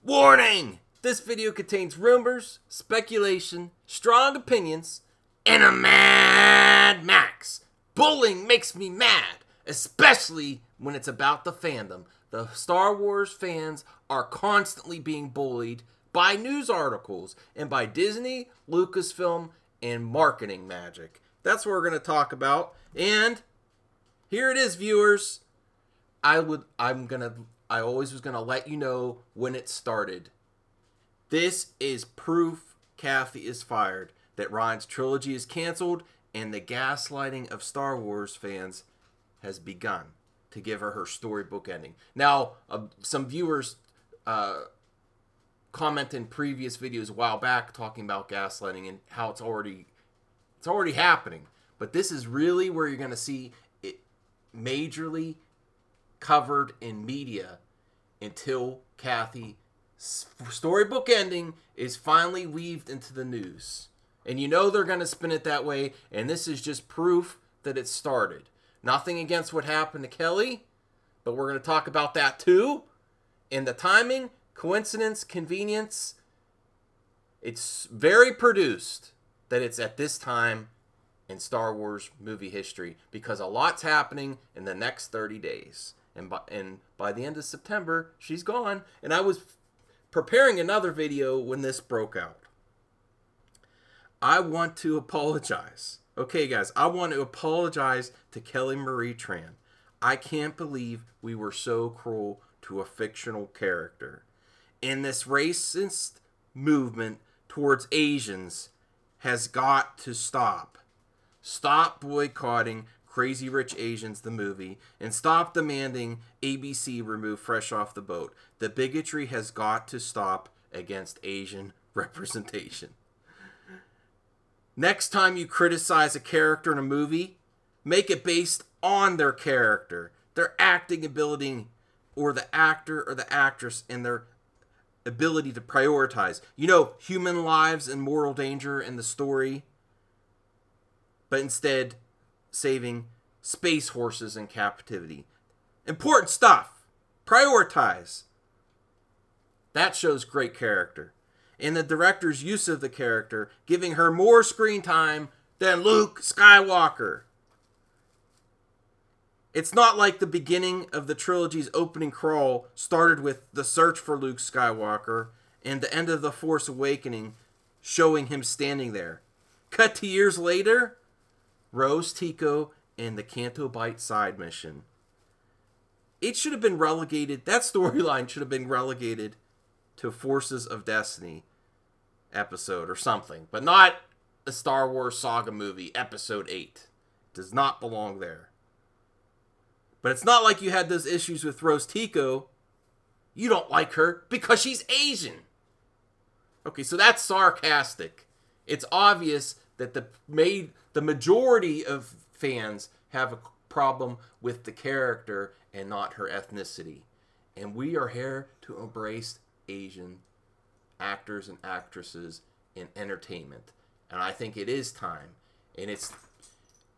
Warning! This video contains rumors, speculation, strong opinions, and a Mad Max. Bullying makes me mad, especially when it's about the fandom. The Star Wars fans are constantly being bullied by news articles and by Disney, Lucasfilm, and marketing magic. That's what we're going to talk about. And here it is, viewers. I always was going to let you know when it started. This is proof Kathy is fired, that Ryan's trilogy is canceled, and the gaslighting of Star Wars fans has begun to give her storybook ending. Now, some viewers comment in previous videos a while back talking about gaslighting and how it's already happening. But this is really where you're going to see it majorly covered in media until Kathy's storybook ending is finally weaved into the news. And you know they're going to spin it that way, and this is just proof that it started. Nothing against what happened to Kelly, but we're going to talk about that too. And the timing, coincidence, convenience, it's very produced that it's at this time in Star Wars movie history, because a lot's happening in the next 30 days. And by the end of September, she's gone. And I was preparing another video when this broke out. I want to apologize. Okay, guys, I want to apologize to Kelly Marie Tran. I can't believe we were so cruel to a fictional character. And this racist movement towards Asians has got to stop. Stop boycotting Crazy Rich Asians, the movie, and stop demanding ABC remove Fresh Off the Boat. The bigotry has got to stop against Asian representation. Next time you criticize a character in a movie, make it based on their character, their acting ability, or the actor or the actress and their ability to prioritize. You know, human lives and moral danger in the story, but instead saving space horses in captivity. Important stuff. Prioritize. That shows great character. And the director's use of the character, giving her more screen time than Luke Skywalker. It's not like the beginning of the trilogy's opening crawl started with the search for Luke Skywalker and the end of The Force Awakening showing him standing there. Cut to years later, Rose Tico and the Canto Bight side mission. It should have been relegated, that storyline should have been relegated to Forces of Destiny episode or something, but not a Star Wars saga movie, episode 8. Does not belong there. But it's not like you had those issues with Rose Tico. You don't like her because she's Asian. Okay, so that's sarcastic. It's obvious that the majority of fans have a problem with the character and not her ethnicity. And we are here to embrace Asian actors and actresses in entertainment. And I think it is time. And it's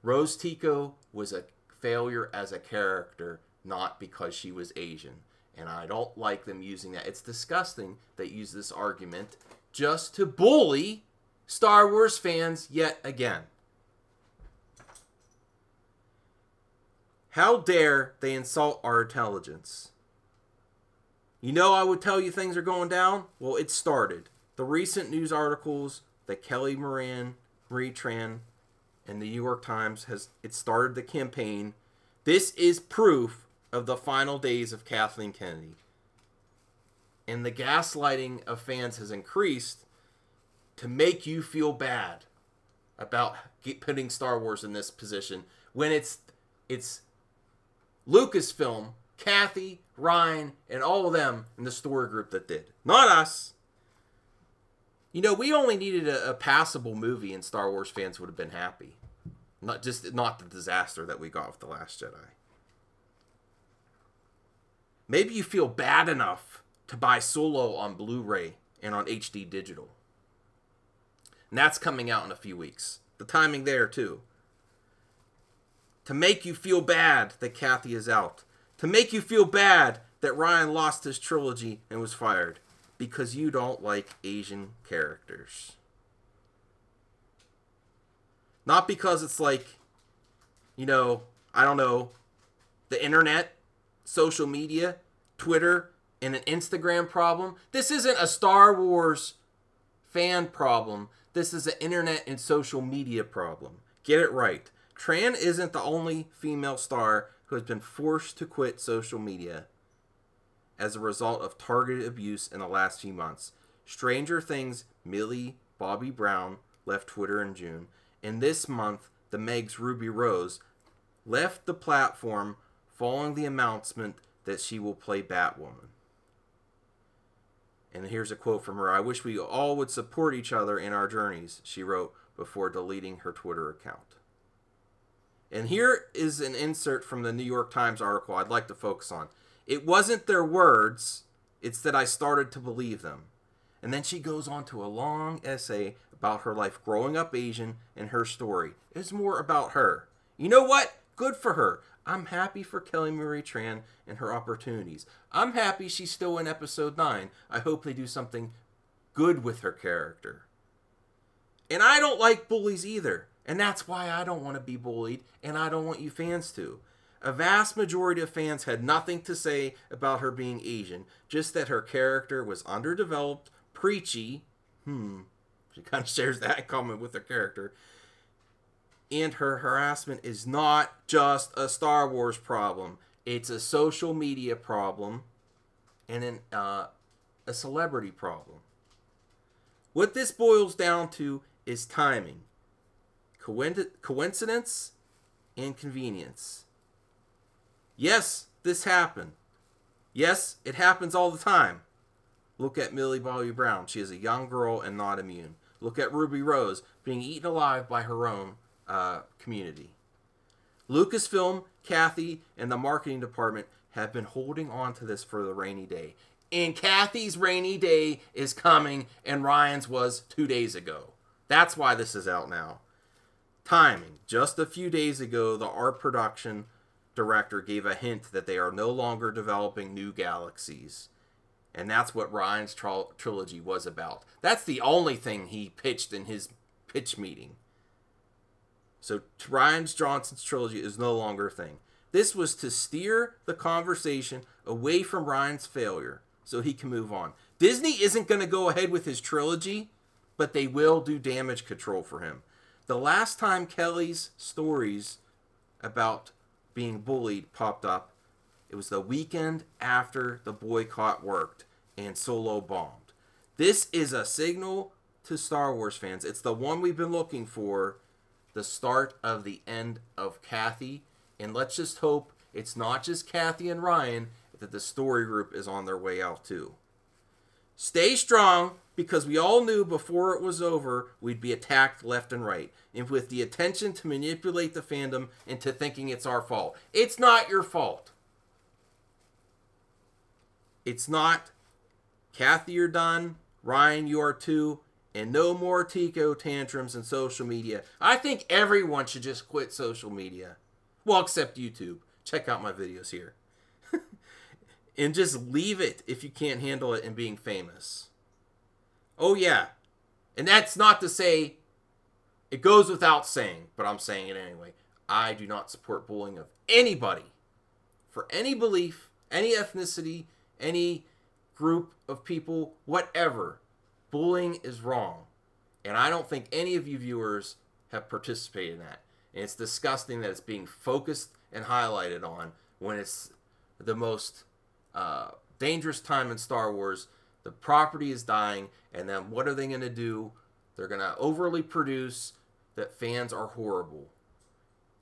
Rose Tico was a failure as a character, not because she was Asian. And I don't like them using that. It's disgusting they use this argument just to bully Star Wars fans yet again. How dare they insult our intelligence? You know I would tell you things are going down? Well, it started. The recent news articles that Kelly Marie Tran and the New York Times it started the campaign. This is proof of the final days of Kathleen Kennedy. And the gaslighting of fans has increased to make you feel bad about putting Star Wars in this position when it's Lucasfilm, Kathy, Ryan, and all of them in the story group that did. Not us. You know, we only needed a passable movie and Star Wars fans would have been happy. Not the disaster that we got with The Last Jedi. Maybe you feel bad enough to buy Solo on Blu-ray and on HD digital. And that's coming out in a few weeks. The timing there, too. To make you feel bad that Kathy is out. To make you feel bad that Ryan lost his trilogy and was fired. because you don't like Asian characters. Not because it's like, you know, I don't know, the internet, social media, Twitter, and an Instagram problem. This isn't a Star Wars fan problem. This is an internet and social media problem. Get it right. Tran isn't the only female star who has been forced to quit social media as a result of targeted abuse in the last few months. Stranger Things, Millie Bobby Brown left Twitter in June, and this month, the Meg's Ruby Rose left the platform following the announcement that she will play Batwoman. And here's a quote from her. "I wish we all would support each other in our journeys," she wrote before deleting her Twitter account. And here is an insert from the New York Times article I'd like to focus on. "It wasn't their words, it's that I started to believe them." And then she goes on to a long essay about her life growing up Asian and her story. It's more about her. You know what? Good for her. I'm happy for Kelly Marie Tran and her opportunities. I'm happy she's still in episode 9. I hope they do something good with her character. And I don't like bullies either. And that's why I don't want to be bullied, and I don't want you fans to. A vast majority of fans had nothing to say about her being Asian, just that her character was underdeveloped, preachy. She kind of shares that in common with her character. And her harassment is not just a Star Wars problem. It's a social media problem and a celebrity problem. What this boils down to is timing, coincidence, and convenience. Yes, this happened. Yes, it happens all the time. Look at Millie Bobby Brown. She is a young girl and not immune. Look at Ruby Rose being eaten alive by her own community. Lucasfilm, Kathy, and the marketing department have been holding on to this for the rainy day. And Kathy's rainy day is coming, and Ryan's was 2 days ago. That's why this is out now. Timing. Just a few days ago, the art production director gave a hint that they are no longer developing new galaxies. And that's what Ryan's trilogy was about. That's the only thing he pitched in his pitch meeting. So Ryan Johnson's trilogy is no longer a thing. This was to steer the conversation away from Ryan's failure so he can move on. Disney isn't going to go ahead with his trilogy, but they will do damage control for him. The last time Kelly's stories about being bullied popped up, it was the weekend after the boycott worked and Solo bombed. This is a signal to Star Wars fans. It's the one we've been looking for. The start of the end of Kathy. And let's just hope it's not just Kathy and Ryan, that the story group is on their way out too. Stay strong, because we all knew before it was over we'd be attacked left and right. And with the intention to manipulate the fandom into thinking it's our fault. It's not your fault. It's not. Kathy, you're done. Ryan, you are too. And no more Tico tantrums in social media. I think everyone should just quit social media. Well, except YouTube. Check out my videos here. And just leave it if you can't handle it and being famous. Oh, yeah. And that's not to say, it goes without saying, but I'm saying it anyway. I do not support bullying of anybody. For any belief, any ethnicity, any group of people, whatever. Bullying is wrong. And I don't think any of you viewers have participated in that. And it's disgusting that it's being focused and highlighted on when it's the most dangerous time in Star Wars. The property is dying, and then what are they going to do? They're going to overly produce that fans are horrible.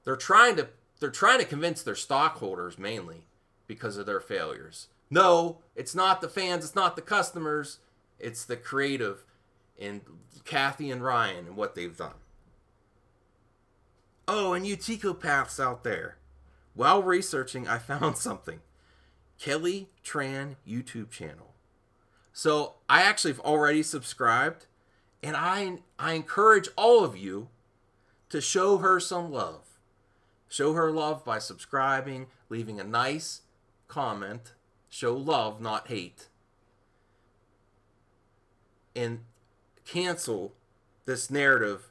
They're trying to convince their stockholders mainly because of their failures. No, it's not the fans, it's not the customers. It's the creative and Kathy and Ryan and what they've done. Oh, and you Ticopaths out there. While researching, I found something. Kelly Tran YouTube channel. So I actually have already subscribed. And I encourage all of you to show her some love. Show her love by subscribing, leaving a nice comment. Show love, not hate. and cancel this narrative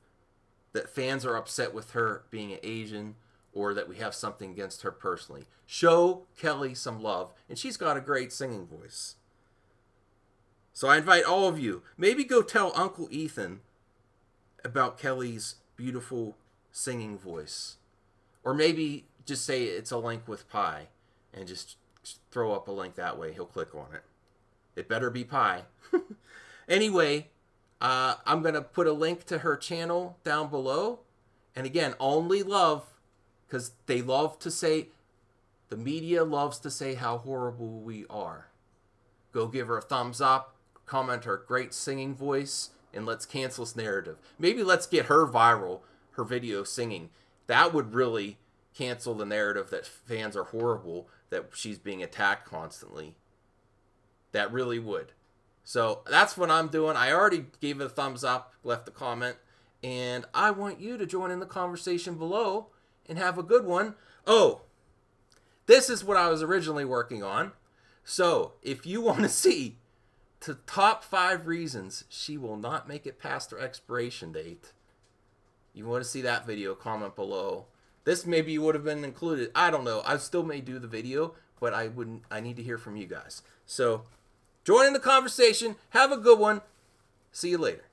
that fans are upset with her being an Asian or that we have something against her personally. Show Kelly some love, and she's got a great singing voice. So I invite all of you, maybe go tell Uncle Ethan about Kelly's beautiful singing voice. Or maybe just say it's a link with pie and just throw up a link that way. He'll click on it. It better be pie. Anyway, I'm going to put a link to her channel down below. And again, only love, because they love to say, the media loves to say how horrible we are. Go give her a thumbs up, comment her great singing voice, and let's cancel this narrative. Maybe let's get her viral, her video singing. That would really cancel the narrative that fans are horrible, that she's being attacked constantly. That really would. So that's what I'm doing. I already gave it a thumbs up, left a comment, and I want you to join in the conversation below and have a good one. Oh, this is what I was originally working on. So if you want to see the top 5 reasons she will not make it past her expiration date, you want to see that video, comment below. This maybe would have been included. I don't know. I still may do the video, but I need to hear from you guys. So join in the conversation. Have a good one. See you later.